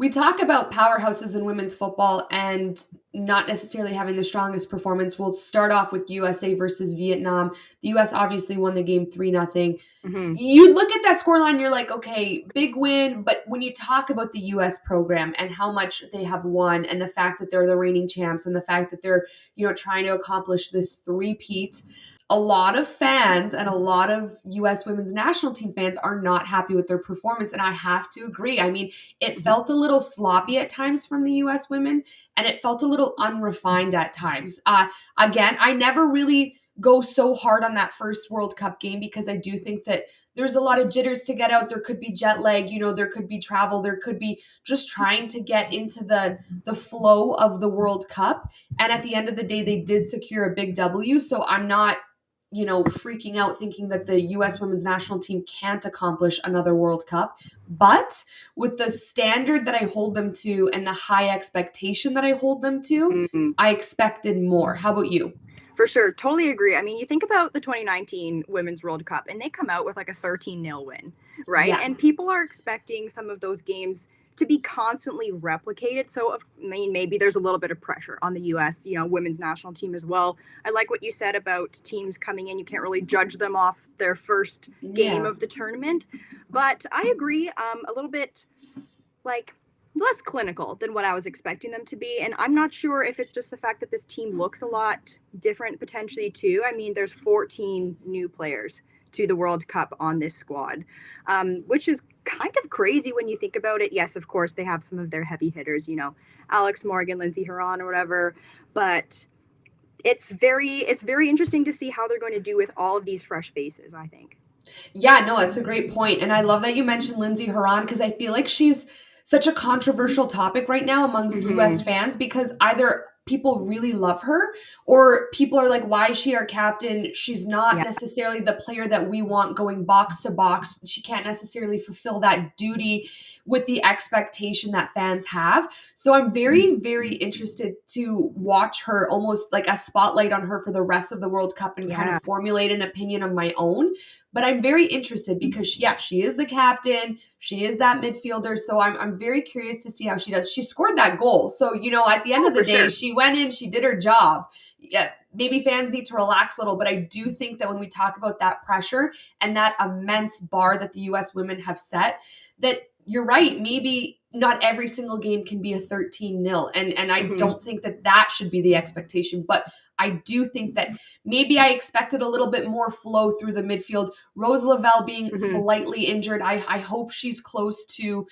We talk about powerhouses in women's football and not necessarily having the strongest performance. We'll start off with USA versus Vietnam. The US obviously won the game 3-0. Hmm. You look at that scoreline, you're like, okay, big win. But when you talk about the US program and how much they have won and the fact that they're the reigning champs and the fact that they're, trying to accomplish this three-peat, a lot of fans and a lot of US women's national team fans are not happy with their performance. And I have to agree. I mean, it felt a little sloppy at times from the US women, and it felt a little unrefined at times. Again, I never really go so hard on that first World Cup game because I do think that there's a lot of jitters to get out. There could be jet lag, there could be travel, there could be just trying to get into the flow of the World Cup. And at the end of the day, they did secure a big W. So I'm not freaking out thinking that the US women's national team can't accomplish another World Cup. But with the standard that I hold them to and the high expectation that I hold them to, Hmm. I expected more. How about you? For sure. Totally agree. I mean, you think about the 2019 Women's World Cup and they come out with like a 13-0 win, right? Yeah. And people are expecting some of those games to be constantly replicated. So, I mean, maybe there's a little bit of pressure on the US, women's national team as well. I like what you said about teams coming in. You can't really judge them off their first game Yeah. of the tournament. But I agree, a little bit like less clinical than what I was expecting them to be. And I'm not sure if it's just the fact that this team looks a lot different potentially too. I mean, there's 14 new players to the World Cup on this squad, which is kind of crazy when you think about it. Yes, of course, they have some of their heavy hitters, Alex Morgan, Lindsey Huron or whatever, but it's very interesting to see how they're going to do with all of these fresh faces, I think. Yeah, no, that's a great point. And I love that you mentioned Lindsey Huron because I feel like she's such a controversial topic right now amongst US Hmm. fans because either people really love her or people are like, why is she our captain? She's not Yeah. necessarily the player that we want going box to box. She can't necessarily fulfill that duty with the expectation that fans have. So I'm very, very interested to watch her, almost like a spotlight on her for the rest of the World Cup and kind Yeah. of formulate an opinion of my own. But I'm very interested because, yeah, she is the captain. She is that midfielder. So I'm very curious to see how she does. She scored that goal. So, at the end Oh, of the for day, sure. she went in, she did her job. Yeah, maybe fans need to relax a little, but I do think that when we talk about that pressure and that immense bar that the US women have set, that you're right. Maybe not every single game can be a 13-0. And I Hmm. don't think that that should be the expectation. But I do think that maybe I expected a little bit more flow through the midfield. Rose Lavelle being Hmm. slightly injured. I hope she's close to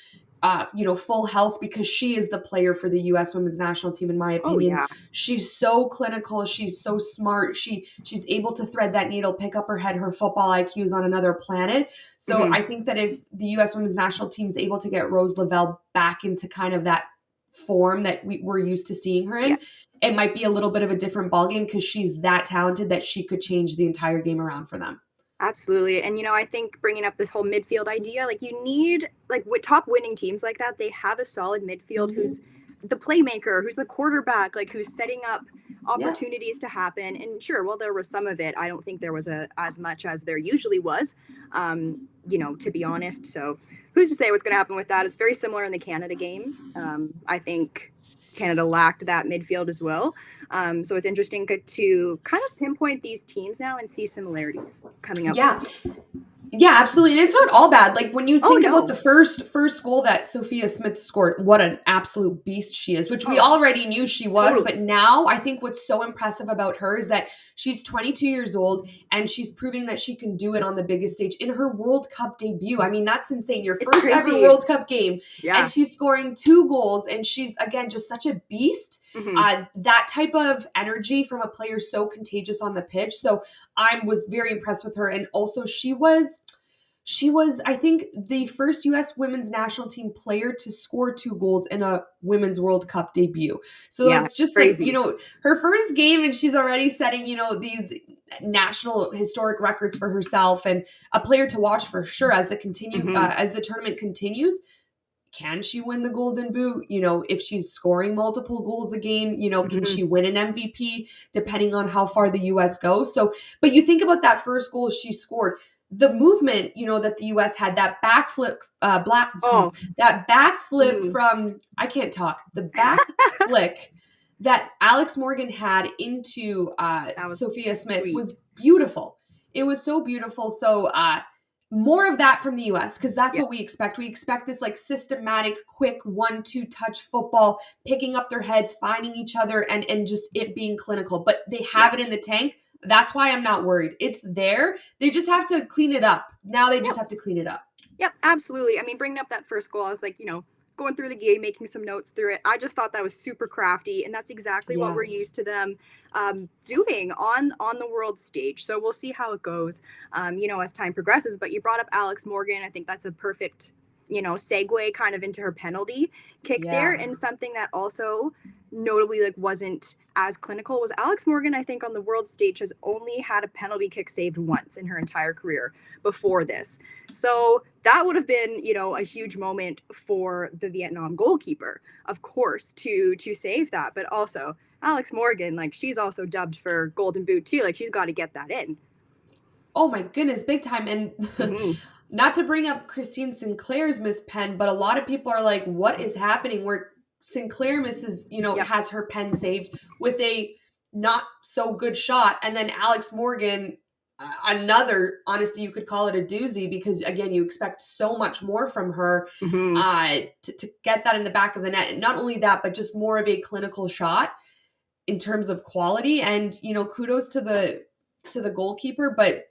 full health because she is the player for the US women's national team, in my Oh, opinion. yeah. She's so clinical. She's so smart. She's able to thread that needle, pick up her head. Her football IQ is on another planet. So Hmm. I think that if the US women's national team is able to get Rose Lavelle back into kind of that form that we're used to seeing her Yeah. in, it might be a little bit of a different ballgame because she's that talented that she could change the entire game around for them. Absolutely. And, I think bringing up this whole midfield idea, like you need, like with top winning teams like that, they have a solid midfield Mm-hmm. who's the playmaker, who's the quarterback, like who's setting up Yeah. opportunities to happen. And sure, well, there was some of it. I don't think there was as much as there usually was, to be honest. So who's to say what's going to happen with that? It's very similar in the Canada game. I think Canada lacked that midfield as well. So it's interesting to kind of pinpoint these teams now and see similarities coming out from Yeah. them. Yeah, absolutely. And it's not all bad. Like when you Oh think about no. the first goal that Sophia Smith scored, what an absolute beast she is, which we Oh, already knew she was. totally. But now I think what's so impressive about her is that she's 22 years old and she's proving that she can do it on the biggest stage in her World Cup debut. I mean, that's insane. Your It's first ever crazy. World Cup game, and Yeah. she's scoring 2 goals, and she's again just such a beast. Hmm. That type of energy from a player so contagious on the pitch. So I was very impressed with her, and also she was, I think, the first U.S. women's national team player to score 2 goals in a women's World Cup debut. So Yeah. it's just like, Crazy. her first game and she's already setting, these national historic records for herself and a player to watch for sure Hmm. as the tournament continues. Can she win the Golden Boot? If she's scoring multiple goals a game, can Hmm. she win an MVP depending on how far the US goes? So, but you think about that first goal she scored. the movement, that the US had, that backflip, Oh, that backflip mhm. from, I can't talk, the back flick that Alex Morgan had into That was Sophia Smith sweet. was beautiful. It was so beautiful. So more of that from the US, because that's Yeah. what we expect. We expect this like systematic, quick 1-2 touch football, picking up their heads, finding each other, and just it being clinical. But they Yeah. have it in the tank. That's why I'm not worried. It's there. They just have to clean it up. Now they just Yep. have to clean it up. Yep, absolutely. I mean, bringing up that first goal, I was like, going through the game, making some notes through it. I just thought that was super crafty, and that's exactly what Yeah. we're used to them doing on the world stage. So we'll see how it goes, as time progresses. But you brought up Alex Morgan. I think that's a perfect, segue kind of into her penalty kick there, Yeah. and something that also notably like wasn't as clinical was Alex Morgan. I think on the world stage has only had a penalty kick saved once in her entire career before this. So that would have been, a huge moment for the Vietnam goalkeeper, of course, to save that. But also Alex Morgan, like she's also dubbed for Golden Boot too. Like she's got to get that in. Oh my goodness, big time. And Mm-hmm. not to bring up Christine Sinclair's missed pen, but a lot of people are like, what is happening? Where Sinclair misses, Yep. has her pen saved with a not so good shot. And then Alex Morgan, another, honestly, you could call it a doozy because, again, you expect so much more from her Mm-hmm. to get that in the back of the net. And not only that, but just more of a clinical shot in terms of quality. And, kudos to the goalkeeper. But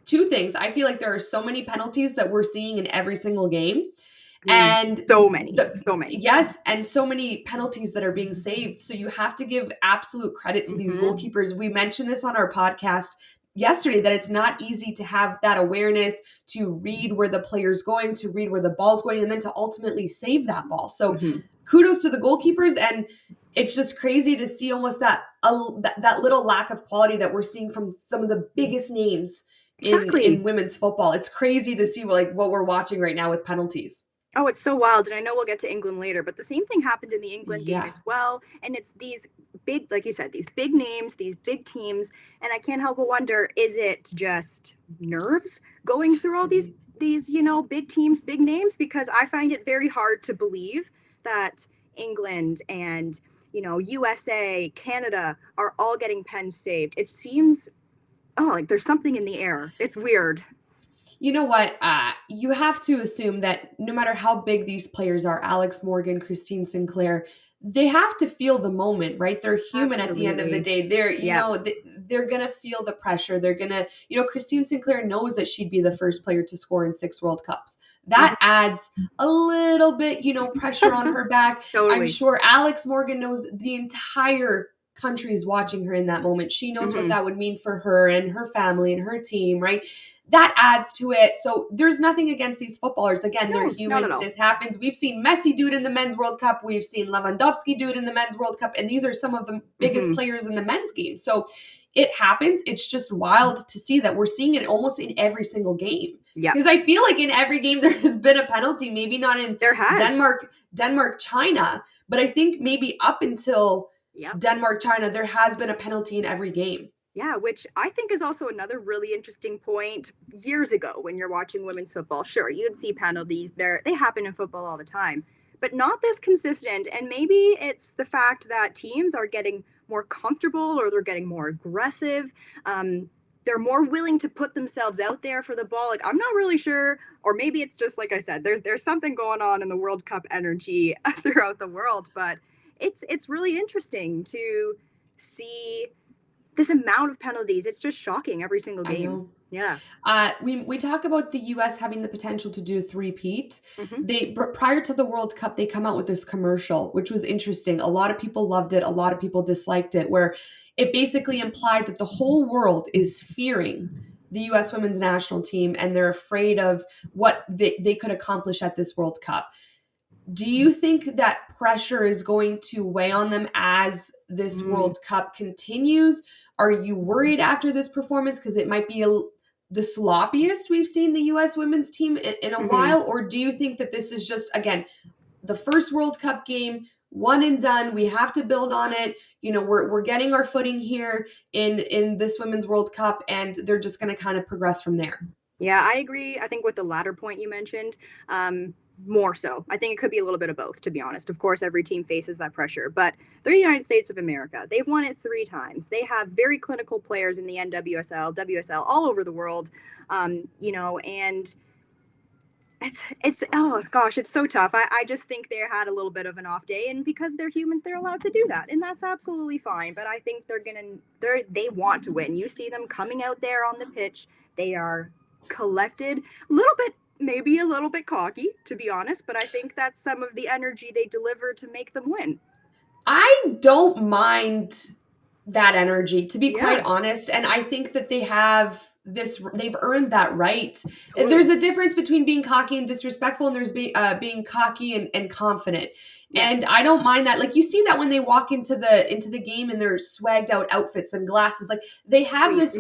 two things. I feel like there are so many penalties that we're seeing in every single game. And So many, so many. yes, and so many penalties that are being saved. So you have to give absolute credit to these Mm-hmm. goalkeepers. We mentioned this on our podcast yesterday that it's not easy to have that awareness to read where the player's going, to read where the ball's going, and then to ultimately save that ball. So Mm-hmm. kudos to the goalkeepers. And it's just crazy to see almost that little lack of quality that we're seeing from some of the biggest names in Exactly. women's football. It's crazy to see what we're watching right now with penalties. Oh, it's so wild. And I know we'll get to England later, but the same thing happened in the England game Yeah. as well. And it's these big, like you said, these big names, these big teams. And I can't help but wonder, is it just nerves going through all these, big teams, big names? Because I find it very hard to believe that England and, USA, Canada are all getting pens saved. It seems, like there's something in the air. It's weird. You know what? You have to assume that no matter how big these players are, Alex Morgan, Christine Sinclair, they have to feel the moment, right? They're human at the end of the Absolutely. day. They're, Yep. they're going to feel the pressure. They're going to, Christine Sinclair knows that she'd be the first player to score in 6 World Cups. That adds a little bit, pressure on her back. I'm Totally. sure Alex Morgan knows the entire country is watching her in that moment. She knows what Mm-hmm. that would mean for her and her family and her team, right? That adds to it. So there's nothing against these footballers. Again, they're No, not at human. all. This happens. We've seen Messi do it in the Men's World Cup. We've seen Lewandowski do it in the Men's World Cup. And these are some of the biggest Mm-hmm. players in the men's game. So it happens. It's just wild to see that we're seeing it almost in every single game. Yep. Because I feel like in every game there has been a penalty, maybe not in There has. Denmark, China, but I think maybe up until Yep. Denmark, China, there has been a penalty in every game. Yeah, which I think is also another really interesting point. Years ago, when you're watching women's football, sure, you'd see penalties there. They happen in football all the time, but not this consistent. And maybe it's the fact that teams are getting more comfortable or they're getting more aggressive. They're more willing to put themselves out there for the ball. Like I'm not really sure, or maybe it's just like I said, there's something going on in the World Cup energy throughout the world. But it's really interesting to see this amount of penalties. It's just shocking every single I game. know. Yeah. We talk about the U.S. having the potential to do a three-peat. Mm-hmm. Prior to the World Cup, they come out with this commercial, which was interesting. A lot of people loved it. A lot of people disliked it, where it basically implied that the whole world is fearing the U.S. women's national team, and they're afraid of what they could accomplish at this World Cup. Do you think that pressure is going to weigh on them as this Mm. World Cup continues? Are you worried after this performance because it might be the sloppiest we've seen the U.S. women's team in a Mm-hmm. while? Or do you think that this is just, again, the first World Cup game, one and done? We have to build on it. We're getting our footing here in this Women's World Cup, and they're just going to kind of progress from there. Yeah, I agree. I think with the latter point you mentioned, more so. I think it could be a little bit of both, to be honest. Of course, every team faces that pressure, but they're the United States of America. They've won it 3 times. They have very clinical players in the NWSL, WSL, all over the world, and it's oh gosh, it's so tough. I just think they had a little bit of an off day, and because they're humans, they're allowed to do that, and that's absolutely fine. But I think they want to win. You see them coming out there on the pitch. They are collected, maybe a little bit cocky, to be honest, but I think that's some of the energy they deliver to make them win. I don't mind that energy, to be quite Yeah. honest. And I think that they've earned that right. Totally. There's a difference between being cocky and disrespectful, and there's being cocky and confident. Yes. And I don't mind that. Like, you see that when they walk into the game in their swagged out outfits and glasses, like they have this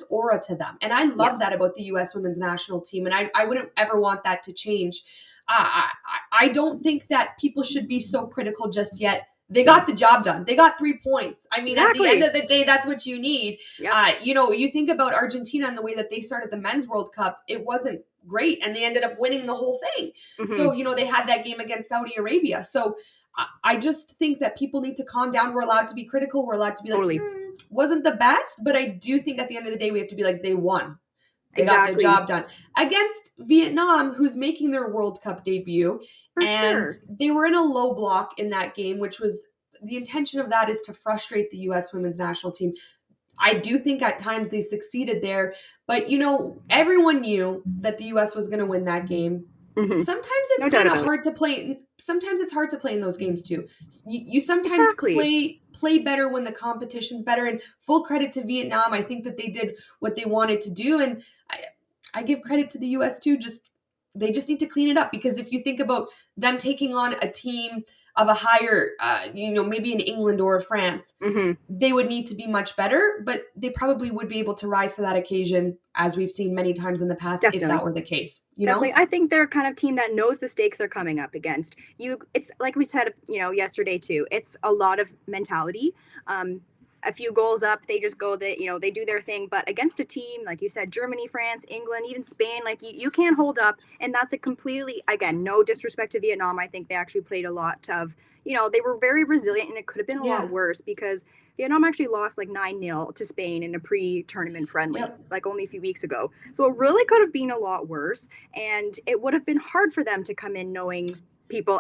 aura to them. And I love that about the US women's national team. And I wouldn't ever want that to change. I don't think that people should be so critical just yet. They got the job done. They got 3 points. I mean, At the end of the day, that's what you need. Yep. You think about Argentina and the way that they started the Men's World Cup, it wasn't great, and they ended up winning the whole thing. Mm-hmm. So, they had that game against Saudi Arabia. So I just think that people need to calm down. We're allowed to be critical. We're allowed to be like, wasn't the best, but I do think at the end of the day, we have to be like, they won. They got the job done against Vietnam, who's making their World Cup debut. They were in a low block in that game, which was the intention of that is to frustrate the U.S. women's national team. I do think at times they succeeded there, but everyone knew that the U.S. was going to win that game. Mm-hmm. Sometimes it's kind of hard to play. Sometimes it's hard to play in those games too. You sometimes play better when the competition's better. And full credit to Vietnam. I think that they did what they wanted to do, and I give credit to the U.S. too. They just need to clean it up, because if you think about them taking on a team of a higher, maybe in England or France, mm-hmm. they would need to be much better, but they probably would be able to rise to that occasion, as we've seen many times in the past. Definitely. If that were the case. Definitely. I think they're kind of team that knows the stakes they're coming up against. It's like we said, yesterday too, it's a lot of mentality. A few goals up, they just go they do their thing. But against a team, like you said, Germany, France, England, even Spain, like you can't hold up. And that's a completely, again, no disrespect to Vietnam. I think they actually played a lot of, they were very resilient, and it could have been a lot worse, because Vietnam actually lost like 9-0 to Spain in a pre-tournament friendly, like only a few weeks ago. So it really could have been a lot worse. And it would have been hard for them to come in knowing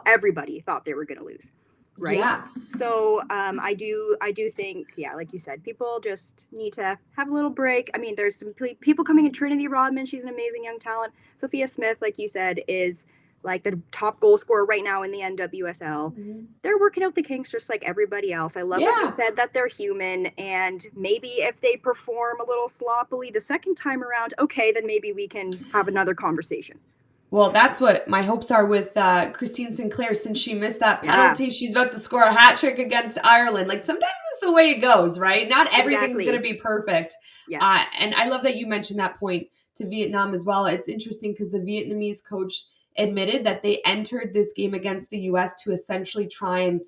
everybody thought they were going to lose. Right. Yeah. So I do think, like you said, people just need to have a little break. I mean, there's some people coming in. Trinity Rodman, she's an amazing young talent. Sophia Smith, like you said, is like the top goal scorer right now in the NWSL. Mm-hmm. They're working out the kinks just like everybody else. I love what you said, that they're human, and maybe if they perform a little sloppily the second time around, okay, then maybe we can have another conversation. Well, that's what my hopes are with Christine Sinclair. Since she missed that penalty, she's about to score a hat trick against Ireland. Like, sometimes it's the way it goes, right? Not everything's going to be perfect. Yeah. And I love that you mentioned that point to Vietnam as well. It's interesting because the Vietnamese coach admitted that they entered this game against the U.S. to essentially try and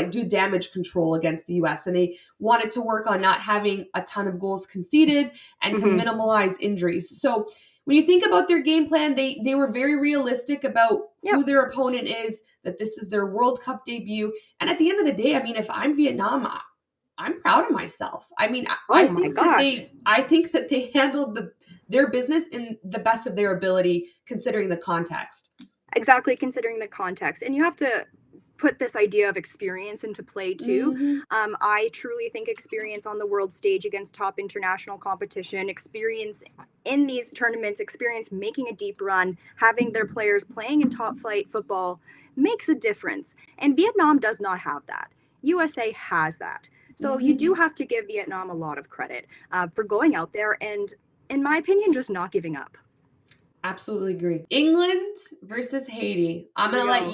do damage control against the U.S. And they wanted to work on not having a ton of goals conceded and to minimize injuries. So when you think about their game plan, they were very realistic about who their opponent is, that this is their World Cup debut. And at the end of the day, I mean, if I'm Vietnam, I'm proud of myself. I mean, I think that they handled their business in the best of their ability, considering the context. Exactly, considering the context. And you have to put this idea of experience into play too. Mm-hmm. I truly think experience on the world stage against top international competition, experience in these tournaments, experience making a deep run, having their players playing in top flight football makes a difference. And Vietnam does not have that. USA has that. So you do have to give Vietnam a lot of credit for going out there and, in my opinion, just not giving up. Absolutely agree. England versus Haiti. I'm going to let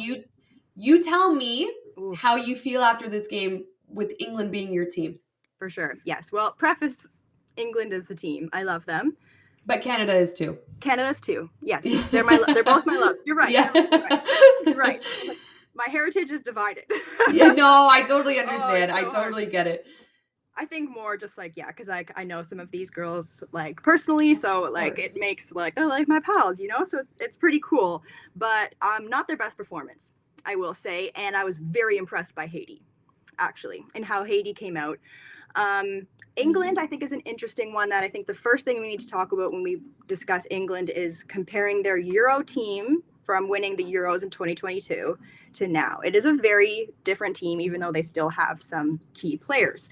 you tell me how you feel after this game with England being your team. For sure. Yes. Well, preface, England is the team. I love them. But Canada is too. Canada's too. Yes. They're both my loves. You're right. Yeah. You're right. My heritage is divided. Yeah, no, I totally understand. I totally get it. I think more just like, yeah, because like I know some of these girls like personally, so like it makes like they're like my pals, you know, so it's pretty cool. But not their best performance, I will say, and I was very impressed by Haiti, actually, and how Haiti came out. England, I think, is an interesting one that I think the first thing we need to talk about when we discuss England is comparing their Euro team from winning the Euros in 2022 to now. It is a very different team, even though they still have some key players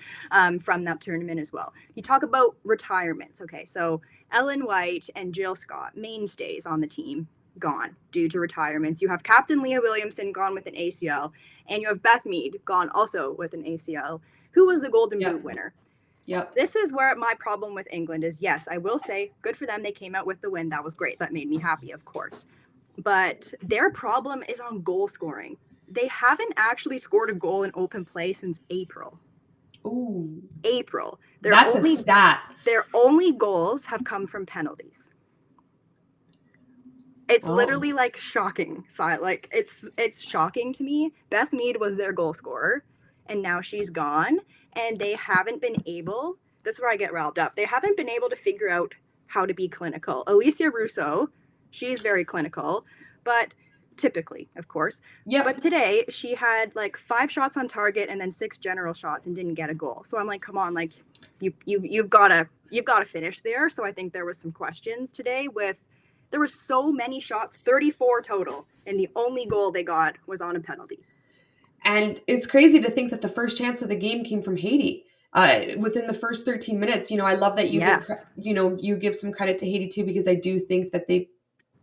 from that tournament as well. You talk about retirements. Okay, so Ellen White and Jill Scott, mainstays on the team, gone due to retirements. You have Captain Leah Williamson gone with an ACL, and you have Beth Mead gone also with an ACL, who was the Golden Boot winner. Yep. This is where my problem with England is. Yes, I will say, good for them. They came out with the win. That was great. That made me happy, of course. But their problem is on goal scoring. They haven't actually scored a goal in open play since April. Ooh. April. That's a stat. Their only goals have come from penalties. It's literally like shocking. Like it's shocking to me. Beth Mead was their goal scorer, and now she's gone, and they haven't been able. This is where I get riled up. They haven't been able to figure out how to be clinical. Alicia Russo, she's very clinical, but typically, of course. Yeah. But today she had like 5 shots on target and then 6 general shots and didn't get a goal. So I'm like, come on, like you've got to finish there. So I think there was some questions today with. There were so many shots, 34 total, and the only goal they got was on a penalty. And it's crazy to think that the first chance of the game came from Haiti within the first 13 minutes. You know, I love that you give some credit to Haiti too, because I do think that they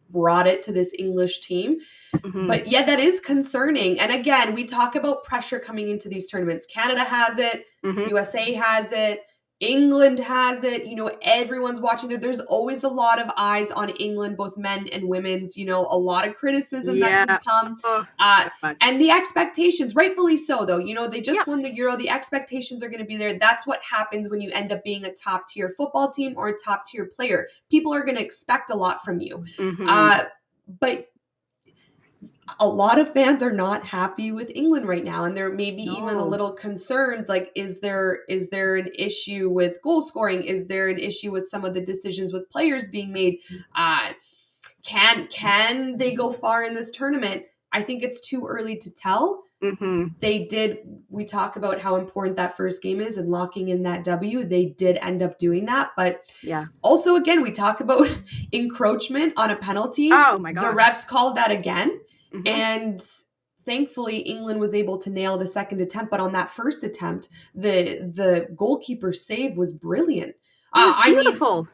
brought it to this English team. Mm-hmm. But yeah, that is concerning. And again, we talk about pressure coming into these tournaments. Canada has it. Mm-hmm. USA has it. England has it, you know, everyone's watching there. There's always a lot of eyes on England, both men and women's, you know, a lot of criticism that can come. And the expectations, rightfully so, though, you know, they just won the Euro. The expectations are going to be there. That's what happens when you end up being a top tier football team or a top tier player. People are going to expect a lot from you. Mm-hmm. But a lot of fans are not happy with England right now, and they're maybe even a little concerned. Like, is there an issue with goal scoring? Is there an issue with some of the decisions with players being made? Can they go far in this tournament? I think it's too early to tell. Mm-hmm. We talk about how important that first game is and locking in that W. They did end up doing that. But also, again, we talk about encroachment on a penalty. Oh, my God. The refs called that again. Mm-hmm. And thankfully, England was able to nail the second attempt. But on that first attempt, the goalkeeper's save was brilliant. Beautiful.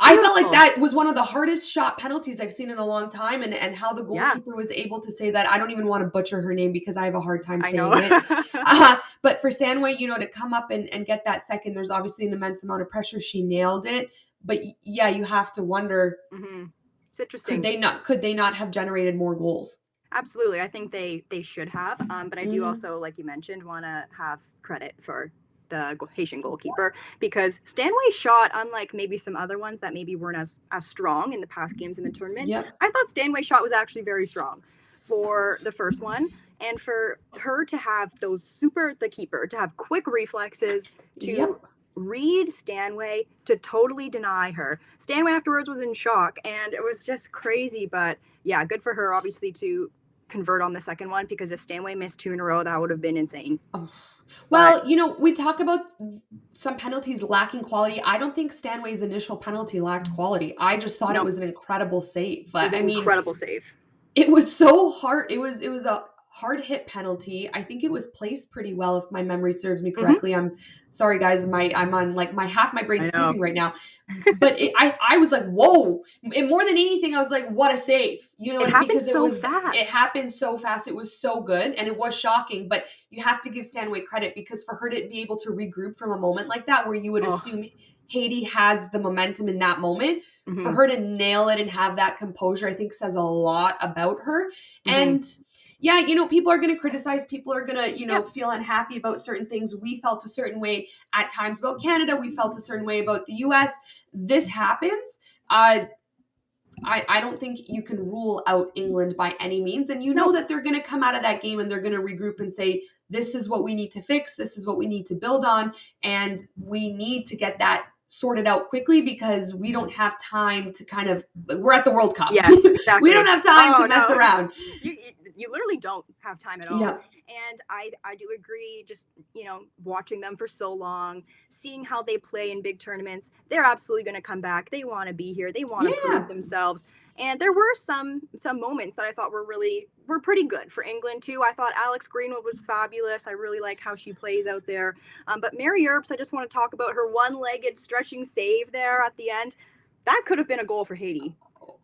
I felt like that was one of the hardest shot penalties I've seen in a long time. And how the goalkeeper was able to say that. I don't even want to butcher her name because I have a hard time saying it. But for Stanway, you know, to come up and get that second, there's obviously an immense amount of pressure. She nailed it. But yeah, you have to wonder. Mm-hmm. It's interesting. Could they not have generated more goals? Absolutely. I think they should have. But I do also, like you mentioned, want to have credit for the Haitian goalkeeper because Stanway shot, unlike maybe some other ones that maybe weren't as strong in the past games in the tournament. Yep. I thought Stanway shot was actually very strong for the first one. And for her to have the keeper, to have quick reflexes, to read Stanway, to totally deny her. Stanway afterwards was in shock, and it was just crazy. But yeah, good for her, obviously, to convert on the second one, because if Stanway missed 2 in a row, that would have been insane. Well, you know, we talk about some penalties lacking quality. I don't think Stanway's initial penalty lacked quality. I just thought it was an incredible save. It was an incredible save. It was so hard. It was a hard hit penalty. I think it was placed pretty well, if my memory serves me correctly. Mm-hmm. I'm sorry, guys. I'm on like half my brain sleeping right now. But I was like, whoa! And more than anything, I was like, what a save! You know, it happened so fast. It happened so fast. It was so good, and it was shocking. But you have to give Stanway credit, because for her to be able to regroup from a moment like that, where you would assume Haiti has the momentum in that moment, for her to nail it and have that composure, I think says a lot about her. And yeah, you know, people are going to criticize. People are going to, you know, feel unhappy about certain things. We felt a certain way at times about Canada. We felt a certain way about the U.S. This happens. I don't think you can rule out England by any means. And you know No. that they're going to come out of that game and they're going to regroup and say, this is what we need to fix. This is what we need to build on. And we need to get that sorted out quickly because we don't have time to we're at the World Cup. Yeah, exactly. We don't have time to mess around. You literally don't have time at all. Yeah. And I do agree, just, watching them for so long, seeing how they play in big tournaments, they're absolutely going to come back. They want to be here. They want to prove themselves. And there were some moments that I thought were pretty good for England too. I thought Alex Greenwood was fabulous. I really like how she plays out there. But Mary Earps, I just want to talk about her one-legged stretching save there at the end. That could have been a goal for Haiti.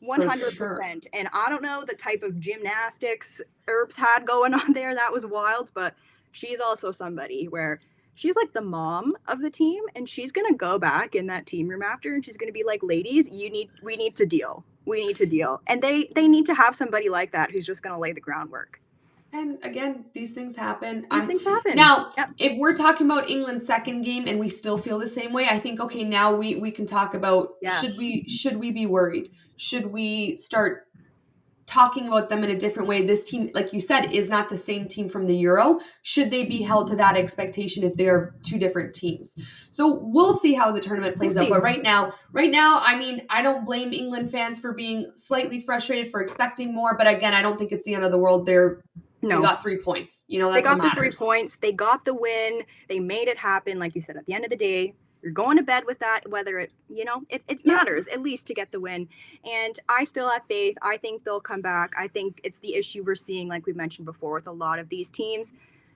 100%. Sure. And I don't know the type of gymnastics Earps had going on there. That was wild, but she's also somebody where she's like the mom of the team, and she's going to go back in that team room after, and she's going to be like, ladies, we need to deal. We need to deal. And they need to have somebody like that who's just going to lay the groundwork. And again, these things happen. Things happen. Now, if we're talking about England's second game and we still feel the same way, I think, okay, now we can talk about, should we be worried? Should we start talking about them in a different way? This team, like you said, is not the same team from the Euro. Should they be held to that expectation if they're two different teams? So we'll see how the tournament plays out. But right now, I mean, I don't blame England fans for being slightly frustrated, for expecting more. But again, I don't think it's the end of the world. They got 3 points. That's they got what the 3 points. They got the win. They made it happen. Like you said, at the end of the day, you're going to bed with that, whether it matters at least to get the win. And I still have faith. I think they'll come back. I think it's the issue we're seeing, like we mentioned before, with a lot of these teams.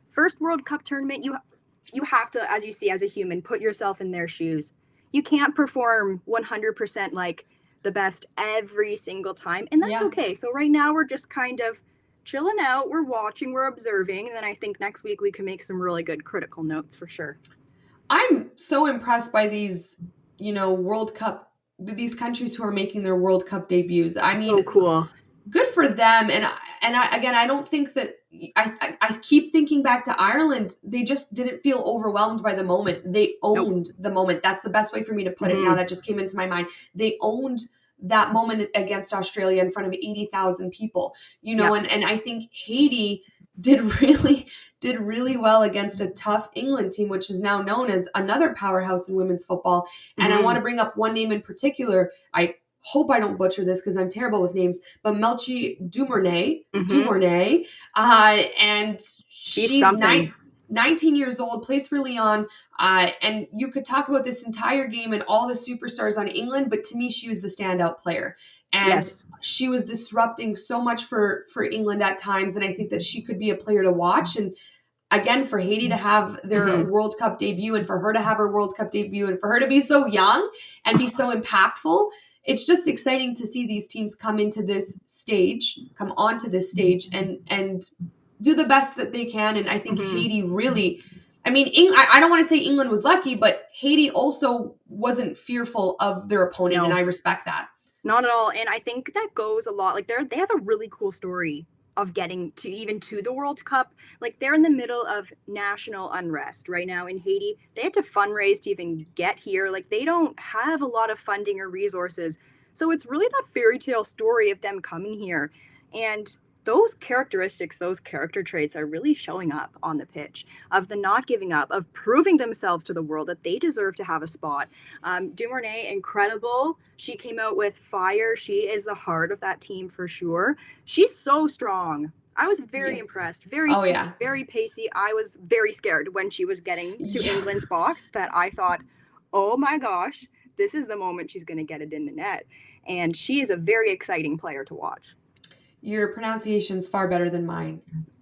First World Cup tournament, you have to, as you see, as a human, put yourself in their shoes. You can't perform 100% like the best every single time. And that's okay. So right now we're just kind of chilling out. We're watching, we're observing. And then I think next week we can make some really good critical notes for sure. I'm so impressed by these, World Cup, these countries who are making their World Cup debuts. I mean, so cool. Good for them. And I don't think that I keep thinking back to Ireland. They just didn't feel overwhelmed by the moment. They owned the moment. That's the best way for me to put it now. That just came into my mind. They owned that moment against Australia in front of 80,000 people, and I think Haiti did really well against a tough England team, which is now known as another powerhouse in women's football. And I want to bring up one name in particular. I hope I don't butcher this because I'm terrible with names, but Melchi Dumornay, and she's 19 years old, plays for Lyon, and you could talk about this entire game and all the superstars on England, but to me, she was the standout player. And she was disrupting so much for England at times, and I think that she could be a player to watch. And again, for Haiti to have their World Cup debut, and for her to have her World Cup debut, and for her to be so young and be so impactful, it's just exciting to see these teams come onto this stage, and do the best that they can. And I think Haiti really, I mean, I don't want to say England was lucky, but Haiti also wasn't fearful of their opponent, and I respect that. Not at all. And I think that goes a lot. Like they have a really cool story of getting to the World Cup. Like they're in the middle of national unrest right now in Haiti. They had to fundraise to even get here. Like they don't have a lot of funding or resources. So it's really that fairy tale story of them coming here. And those characteristics, those character traits are really showing up on the pitch, of the not giving up, of proving themselves to the world that they deserve to have a spot. Dumornay, incredible. She came out with fire. She is the heart of that team for sure. She's so strong. I was very impressed. Very speedy, very pacey. I was very scared when she was getting to England's box, that I thought, oh my gosh, this is the moment she's going to get it in the net. And she is a very exciting player to watch. Your pronunciation's far better than mine.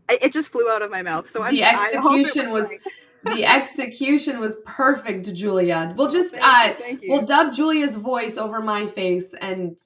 It just flew out of my mouth. So the execution was perfect, Julia. We'll just we'll dub Julia's voice over my face and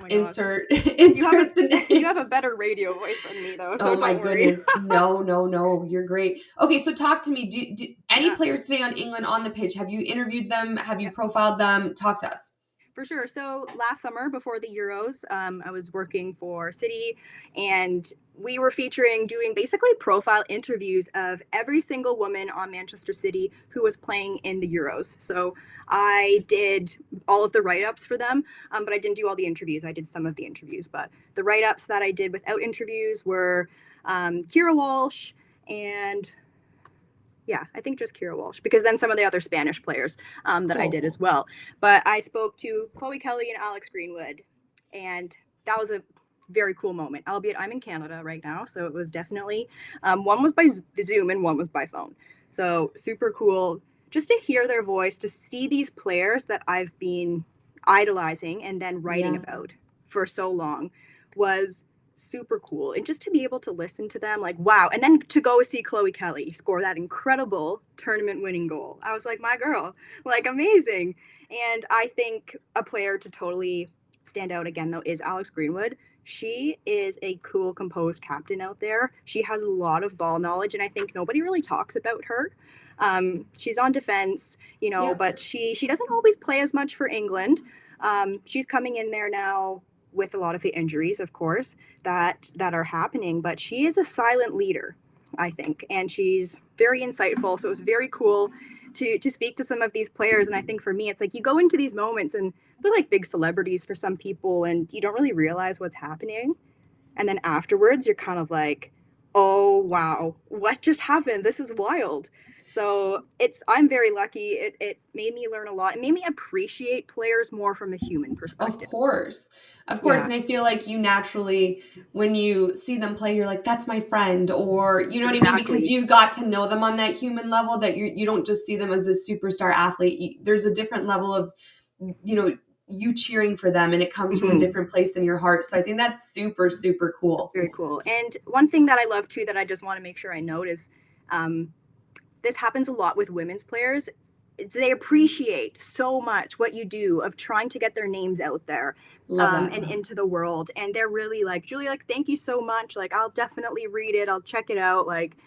insert the name. You have a better radio voice than me, though. So oh my goodness, no, you're great. Okay, so talk to me. Do any players today on England on the pitch? Have you interviewed them? Have you profiled them? Talk to us. For sure. So last summer before the Euros, I was working for City, and we were featuring doing basically profile interviews of every single woman on Manchester City who was playing in the Euros. So I did all of the write-ups for them, but I didn't do all the interviews. I did some of the interviews, but the write-ups that I did without interviews were Kira Walsh and yeah, I think just Kira Walsh, because then some of the other Spanish players that I did as well. But I spoke to Chloe Kelly and Alex Greenwood, and that was a very cool moment, albeit I'm in Canada right now. So it was definitely, one was by Zoom and one was by phone. So super cool just to hear their voice, to see these players that I've been idolizing and then writing about for so long was super cool. And just to be able to listen to them, like, wow. And then to go see Chloe Kelly score that incredible tournament winning goal. I was like, my girl, like, amazing. And I think a player to totally stand out again, though, is Alex Greenwood. She is a cool, composed captain out there. She has a lot of ball knowledge, and I think nobody really talks about her. She's on defense, but she doesn't always play as much for England. She's coming in there now with a lot of the injuries, of course, that are happening. But she is a silent leader, I think, and she's very insightful. So it was very cool to speak to some of these players. And I think for me, it's like you go into these moments and they're like big celebrities for some people, and you don't really realize what's happening. And then afterwards, you're kind of like, oh, wow, what just happened? This is wild. So I'm very lucky. It made me learn a lot. It made me appreciate players more from a human perspective. Of course. Yeah. And I feel like you naturally, when you see them play, you're like, that's my friend, or you know what I mean? Because you got to know them on that human level, that you don't just see them as this superstar athlete. There's a different level of, you cheering for them, and it comes from a different place in your heart. So I think that's super, super cool. Very cool. And one thing that I love too, that I just want to make sure I note is, this happens a lot with women's players. They appreciate so much what you do of trying to get their names out there and into the world. And they're really like, Julie, like, thank you so much. Like, I'll definitely read it. I'll check it out. Like,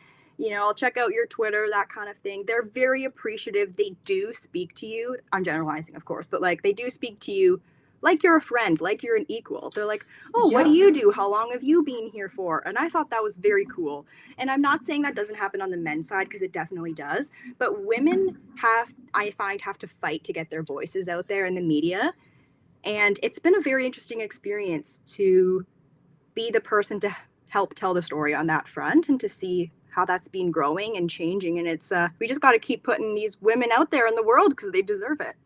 I'll check out your Twitter, that kind of thing. They're very appreciative. They do speak to you. I'm generalizing, of course, but like, they do speak to you like you're a friend, like you're an equal. They're like, oh, what do you do? How long have you been here for? And I thought that was very cool. And I'm not saying that doesn't happen on the men's side, because it definitely does. But women I find, have to fight to get their voices out there in the media. And it's been a very interesting experience to be the person to help tell the story on that front, and to see how that's been growing and changing. And it's we just got to keep putting these women out there in the world, because they deserve it.